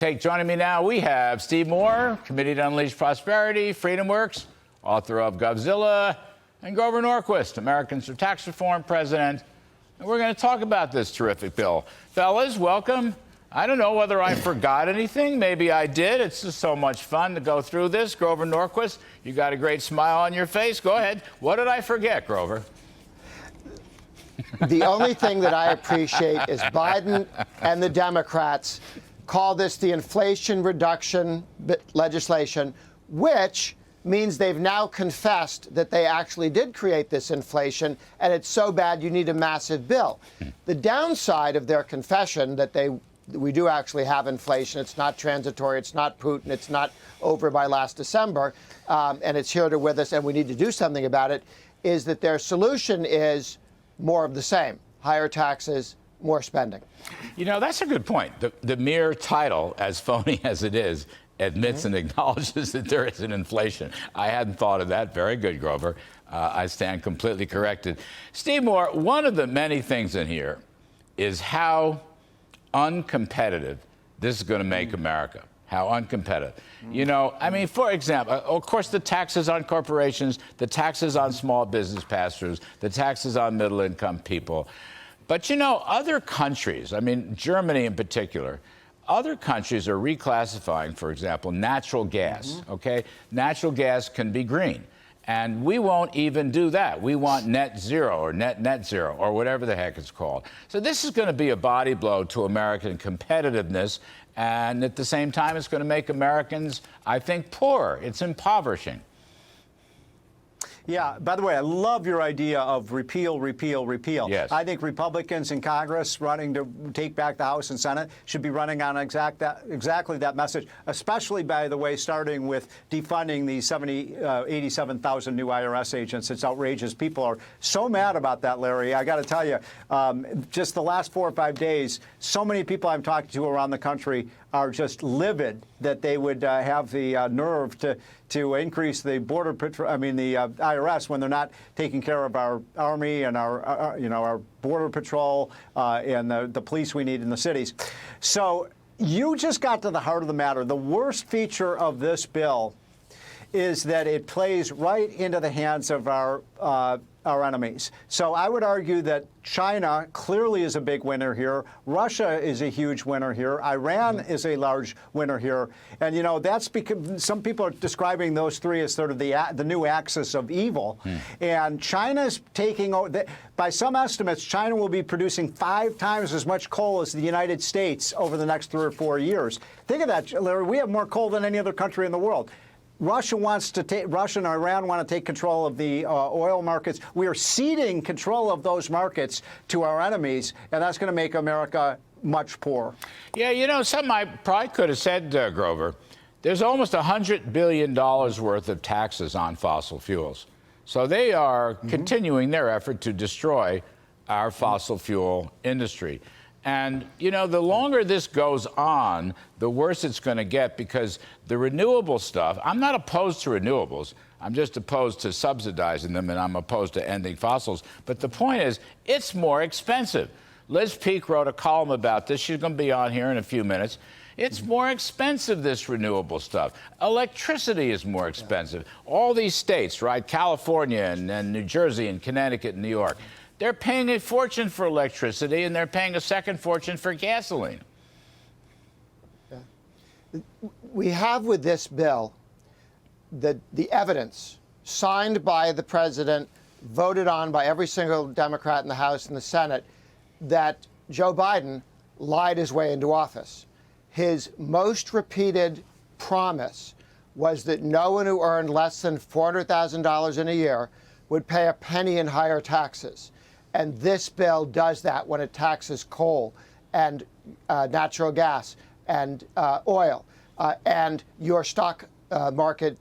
Joining me now, we have Steve Moore, Committee to Unleash Prosperity, Freedom Works, author of Govzilla, and Grover Norquist, Americans for Tax Reform President. And we're going to talk about this terrific bill. Fellas, welcome. I don't know whether I forgot anything. Maybe I did. It's just so much fun to go through this. Grover Norquist, you got a great smile on your face. Go ahead. What did I forget, Grover? The only thing that I appreciate is Biden and the Democrats call this the Inflation Reduction legislation, which means they've now confessed that they actually did create this inflation, and it's so bad you need a massive bill. The downside of their confession that we do actually have inflation, it's not transitory, it's not Putin, it's not over by last December, and it's here to with us, and we need to do something about it, is that their solution is more of the same: higher taxes, more spending. You know, that's a good point. The mere title, as phony as it is, admits and acknowledges that there is an inflation. I hadn't thought of that. Very good, Grover. I stand completely corrected. Steve Moore, one of the many things in here is how uncompetitive this is going to make America. How uncompetitive. You know, I mean, for example, of course, the taxes on corporations, the taxes on small business pastors, the taxes on middle-income people. But, you know, other countries, I mean, Germany in particular, other countries are reclassifying, for example, natural gas, okay? Natural gas can be green. And we won't even do that. We want net zero or net zero or whatever the heck it's called. So this is going to be a body blow to American competitiveness. And at the same time, it's going to make Americans, I think, poorer. It's impoverishing. Yeah, by the way, I love your idea of repeal, repeal, repeal. Yes. I think Republicans in Congress running to take back the House and Senate should be running on exactly that message, especially, by the way, starting with defunding the 87,000 new IRS agents. It's outrageous. People are so mad about that, Larry. I got to tell you, just the last 4 or 5 days, so many people I'm talking to around the country are just livid that they would have the nerve to increase the border patrol, the IRS, when they're not taking care of our Army and our Border Patrol and the police we need in the cities. So you just got to the heart of the matter. The worst feature of this bill is that it plays right into the hands of our enemies. So I would argue that China clearly is a big winner here. Russia is a huge winner here. Iran is a large winner here. And, you know, that's because some people are describing those three as sort of the new axis of evil. And China's taking over. By some estimates, China will be producing 5 times as much coal as the United States over the next 3 or 4 years. Think of that, Larry. We have more coal than any other country in the world. Russia and Iran want to take control of the oil markets. We are ceding control of those markets to our enemies, and that's going to make America much poorer. Yeah, you know, something I probably could have said, Grover, there's almost $100 billion worth of taxes on fossil fuels. So they are continuing their effort to destroy our fossil fuel industry. And, you know, the longer this goes on, the worse it's going to get, because the renewable stuff, I'm not opposed to renewables. I'm just opposed to subsidizing them, and I'm opposed to ending fossils. But the point is, it's more expensive. Liz Peek wrote a column about this. She's going to be on here in a few minutes. It's more expensive, this renewable stuff. Electricity is more expensive. All these states, right, California and New Jersey and Connecticut and New York, they're paying a fortune for electricity, and they're paying a second fortune for gasoline. Yeah. We have with this bill the evidence signed by the president, voted on by every single Democrat in the House and the Senate, that Joe Biden lied his way into office. His most repeated promise was that no one who earned less than $400,000 in a year would pay a penny in higher taxes. And this bill does that when it taxes coal and natural gas and oil and your stock market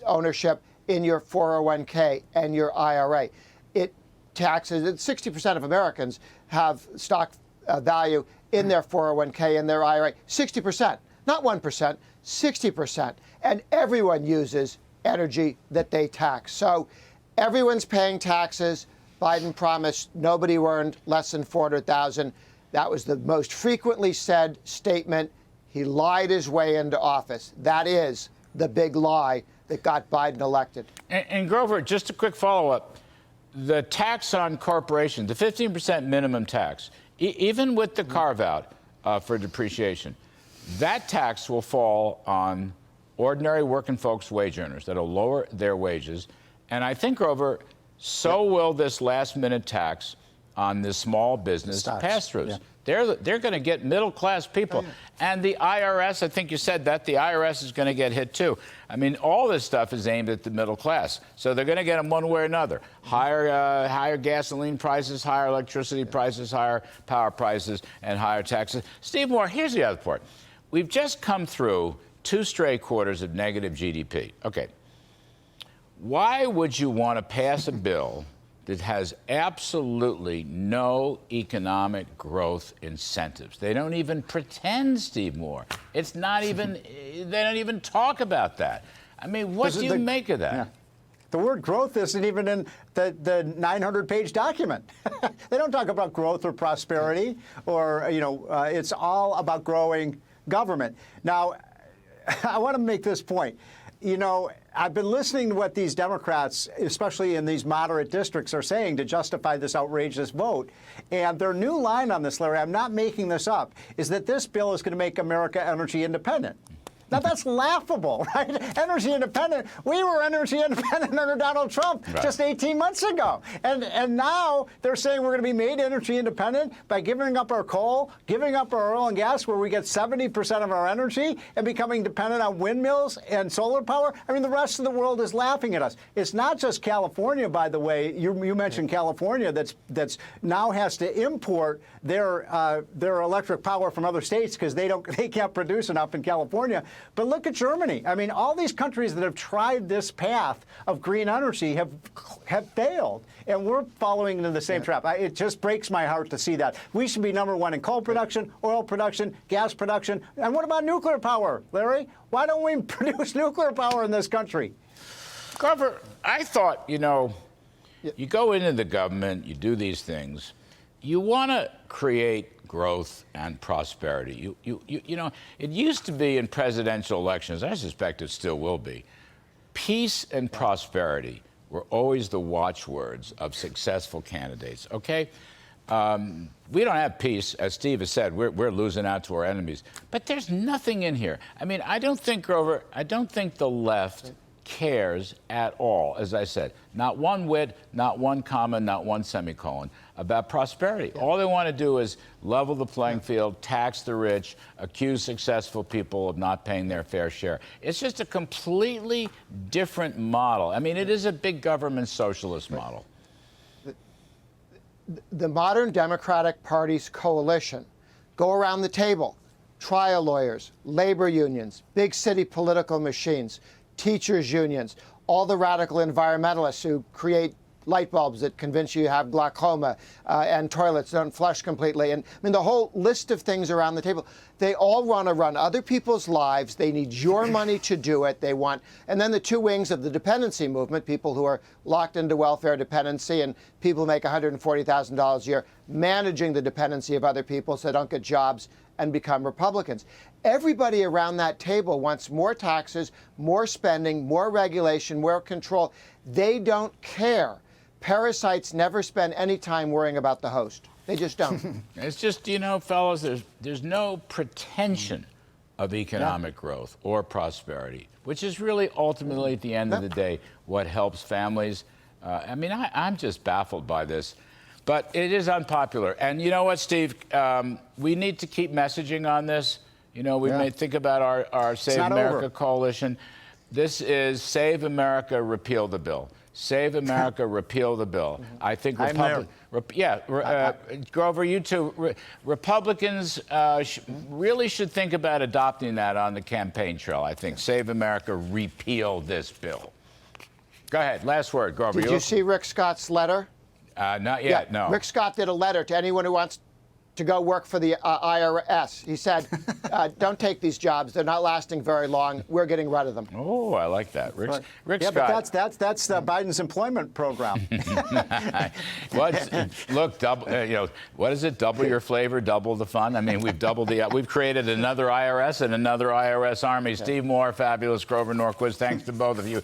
ownership in your 401k and your IRA. It taxes, 60% of Americans have stock value in their 401k and their IRA. 60%, not 1%, 60%. And everyone uses energy that they tax. So everyone's paying taxes. Biden promised nobody earned less than $400,000. That was the most frequently said statement He lied his way into office. That is the big lie that got Biden elected. And Grover, just a quick follow-up. The tax on corporations, the 15% minimum tax, even with the carve-out for depreciation, that tax will fall on ordinary working folks, wage earners. That'll lower their wages. And I think, Grover, so will this last-minute tax on the small business pass-throughs. Yeah. They're going to get middle-class people. And the IRS, I think you said that, the IRS is going to get hit too. I mean, all this stuff is aimed at the middle class. So they're going to get them one way or another. Higher gasoline prices, higher electricity prices, higher power prices, and higher taxes. Steve Moore, here's the other part. We've just come through 2 straight quarters of negative GDP. Okay. Why would you want to pass a bill that has absolutely no economic growth incentives? They don't even pretend, Steve Moore. It's not even, they don't even talk about that. I mean, what do you make of that? Yeah. The word growth isn't even in the 900-page document. They don't talk about growth or prosperity or, it's all about growing government. Now, I want to make this point. I've been listening to what these Democrats, especially in these moderate districts, are saying to justify this outrageous vote. And their new line on this, Larry, I'm not making this up, is that this bill is going to make America energy independent. Now, that's laughable, right? Energy independent. We were energy independent under Donald Trump just 18 months ago. And now they're saying we're going to be made energy independent by giving up our coal, giving up our oil and gas, where we get 70% of our energy, and becoming dependent on windmills and solar power. I mean, the rest of the world is laughing at us. It's not just California, by the way. You mentioned California that's now has to import their electric power from other states because they can't produce enough in California. But look at Germany. I mean, all these countries that have tried this path of green energy have failed, and we're following into the same trap. It just breaks my heart to see that. We should be #1 in coal production, oil production, gas production. And what about nuclear power, Larry? Why don't we produce nuclear power in this country? Grover, I thought, you go into the government, you do these things, you want to create growth and prosperity. It used to be in presidential elections, I suspect it still will be, peace and prosperity were always the watchwords of successful candidates, okay? We don't have peace, as Steve has said, we're losing out to our enemies. But there's nothing in here. I mean, I don't think, Grover, the left cares at all, as I said, not one whit, not one comma, not one semicolon, about prosperity. All they want to do is level the playing field, tax the rich, accuse successful people of not paying their fair share. It's just a completely different model. I mean, it is a big government socialist model. The modern Democratic Party's coalition go around the table, trial lawyers, labor unions, big city political machines, teachers' unions, all the radical environmentalists who create light bulbs that convince you have glaucoma and toilets that don't flush completely. And I mean, the whole list of things around the table, they all want to run other people's lives. They need your money to do it. They want, and then the two wings of the dependency movement, people who are locked into welfare dependency and people who make $140,000 a year, managing the dependency of other people so they don't get jobs and become Republicans. Everybody around that table wants more taxes, more spending, more regulation, more control. They don't care. Parasites never spend any time worrying about the host. They just don't. It's just, fellas, there's no pretension of economic growth or prosperity, which is really ultimately, at the end of the day, what helps families. I'm just baffled by this. But it is unpopular. And you know what, Steve? We need to keep messaging on this. We may think about our Save America coalition. This is Save America, repeal the bill. Save America, repeal the bill. I think Grover, you too. Republicans really should think about adopting that on the campaign trail. I think Save America, repeal this bill. Go ahead. Last word, Grover. Did you see Rick Scott's letter? Not yet, no. Rick Scott did a letter to anyone who wants to go work for the IRS. He said, don't take these jobs. They're not lasting very long. We're getting rid of them. Oh, I like that. Rick Yeah, Scott. but that's Biden's employment program. Look, what is it? Double your flavor, double the fun. I mean, we've created another IRS and another IRS army. Steve Moore, fabulous. Grover Norquist, thanks to both of you.